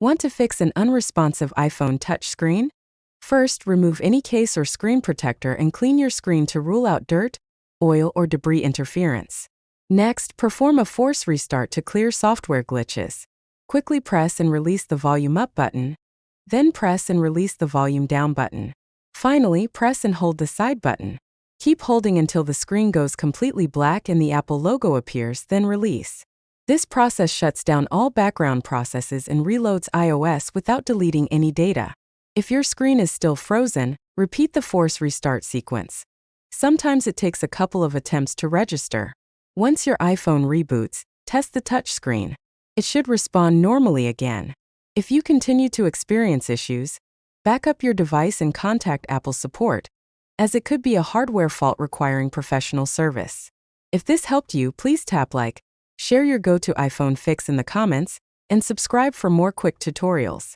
Want to fix an unresponsive iPhone touchscreen? First, remove any case or screen protector and clean your screen to rule out dirt, oil, or debris interference. Next, perform a force restart to clear software glitches. Quickly press and release the volume up button, then press and release the volume down button. Finally, press and hold the side button. Keep holding until the screen goes completely black and the Apple logo appears, then release. This process shuts down all background processes and reloads iOS without deleting any data. If your screen is still frozen, repeat the force restart sequence. Sometimes it takes a couple of attempts to register. Once your iPhone reboots, test the touchscreen. It should respond normally again. If you continue to experience issues, back up your device and contact Apple support, as it could be a hardware fault requiring professional service. If this helped you, please tap like, share your go-to iPhone fix in the comments, and subscribe for more quick tutorials.